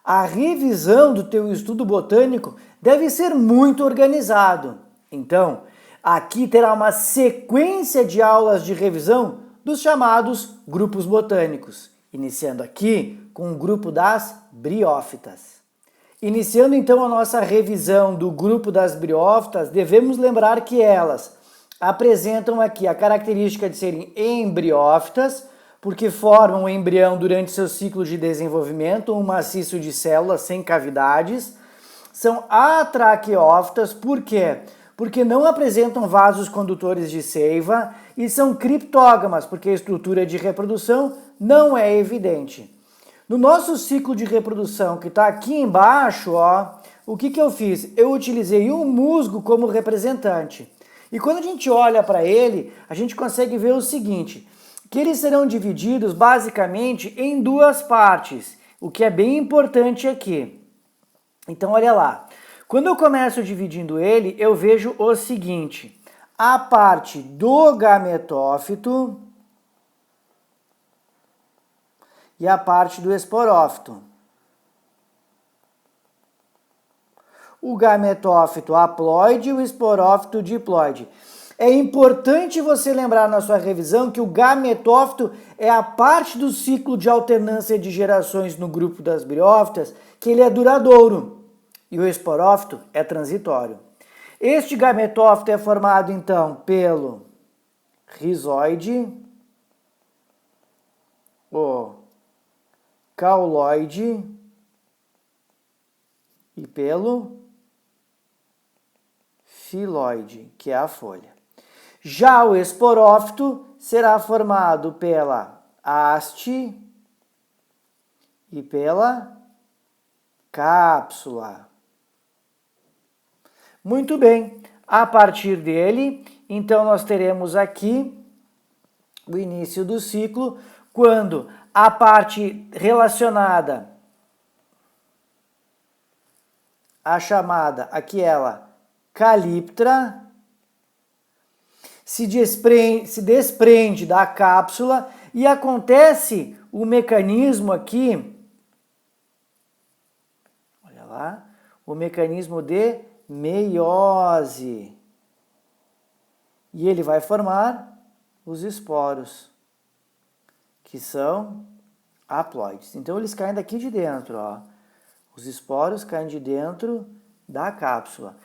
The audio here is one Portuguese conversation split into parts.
A revisão do teu estudo botânico deve ser muito organizado. Então, aqui terá uma sequência de aulas de revisão dos chamados grupos botânicos, iniciando aqui com o grupo das briófitas. Iniciando então a nossa revisão do grupo das briófitas, devemos lembrar que elas apresentam aqui a característica de serem embriófitas, porque formam o embrião durante seu ciclo de desenvolvimento, um maciço de células sem cavidades. São atraqueófitas, por quê? Porque não apresentam vasos condutores de seiva e são criptógamas, porque a estrutura de reprodução não é evidente. No nosso ciclo de reprodução, que está aqui embaixo, ó, o que eu fiz? Eu utilizei o musgo como representante. E quando a gente olha para ele, a gente consegue ver o seguinte, que eles serão divididos basicamente em duas partes, o que é bem importante aqui. Então, olha lá. Quando eu começo dividindo ele, eu vejo o seguinte, a parte do gametófito e a parte do esporófito. O gametófito haploide e o esporófito diploide. É importante você lembrar na sua revisão que o gametófito é a parte do ciclo de alternância de gerações no grupo das briófitas, que ele é duradouro, e o esporófito é transitório. Este gametófito é formado então pelo rizoide, o cauloide e pelo filoide, que é a folha. Já o esporófito será formado pela haste e pela cápsula. Muito bem, a partir dele, então nós teremos aqui o início do ciclo, quando a parte relacionada à chamada, aquela calíptra, se desprende da cápsula e acontece o mecanismo aqui, olha lá, o mecanismo de meiose. E ele vai formar os esporos, que são haploides. Então eles caem daqui de dentro, ó. Os esporos caem de dentro da cápsula.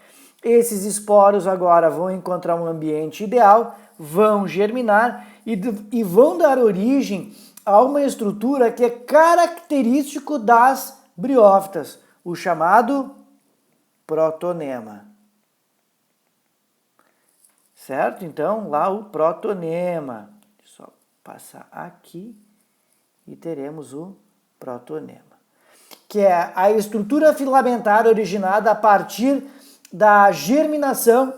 Esses esporos agora vão encontrar um ambiente ideal, vão germinar e vão dar origem a uma estrutura que é característico das briófitas, o chamado protonema. Certo? Então, lá o protonema. Só passar aqui e teremos o protonema, que é a estrutura filamentar originada a partir da germinação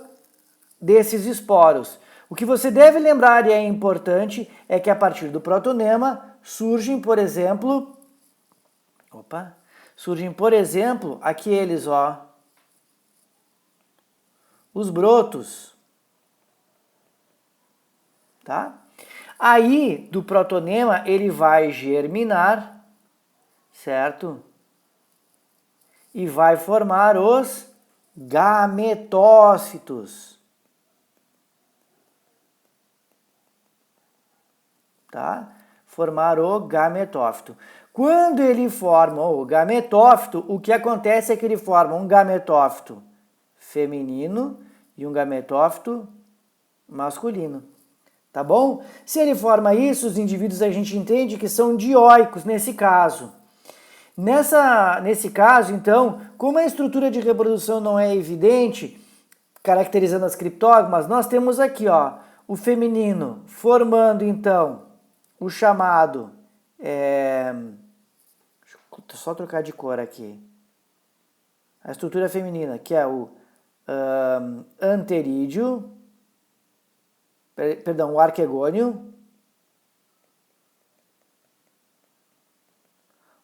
desses esporos. O que você deve lembrar e é importante é que a partir do protonema surgem, por exemplo, aqueles, ó, os brotos, tá? Aí, do protonema, ele vai germinar, certo? E vai formar os gametócitos, tá? Formar o gametófito. Quando ele forma o gametófito, o que acontece é que ele forma um gametófito feminino e um gametófito masculino, tá bom? Se ele forma isso, os indivíduos a gente entende que são dioicos nesse caso. Nesse caso, então, como a estrutura de reprodução não é evidente, caracterizando as criptógamas, nós temos aqui, ó, o feminino formando, então, o chamado... Deixa eu só trocar de cor aqui. A estrutura feminina, que é o anterídeo, o arquegônio.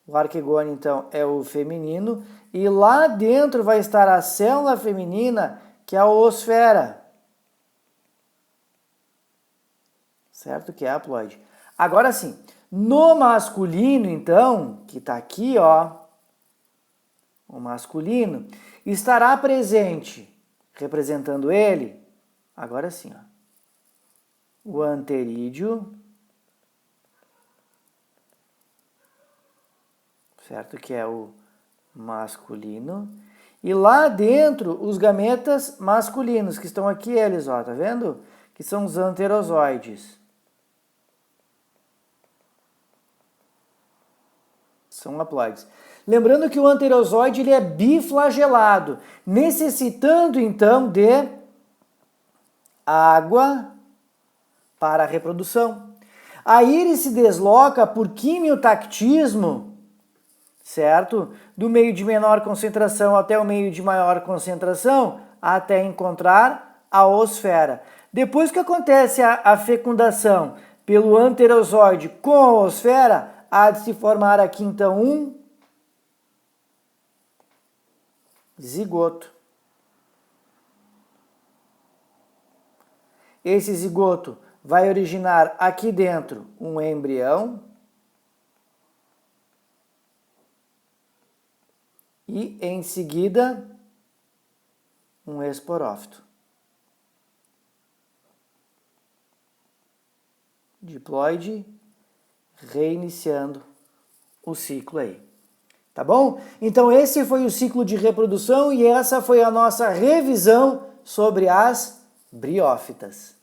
O arquegônio, então, é o feminino. E lá dentro vai estar a célula feminina, que é a oosfera. Certo? Que é a haploide. Agora sim, no masculino, então, que está aqui, ó, o masculino, estará presente, representando ele, agora sim, ó, o anterídeo, certo? Que é o masculino. E lá dentro, os gametas masculinos, que estão aqui eles, ó, tá vendo? Que são os anterozoides. São haploides. Lembrando que o anterozoide ele é biflagelado, necessitando então de água para a reprodução. A íris se desloca por quimiotactismo, certo? Do meio de menor concentração até o meio de maior concentração, até encontrar a oosfera. Depois que acontece a fecundação pelo anterozoide com a oosfera, há de se formar aqui então um zigoto. Esse zigoto vai originar aqui dentro um embrião e em seguida um esporófito. Diploide, reiniciando o ciclo aí. Tá bom? Então esse foi o ciclo de reprodução e essa foi a nossa revisão sobre as briófitas.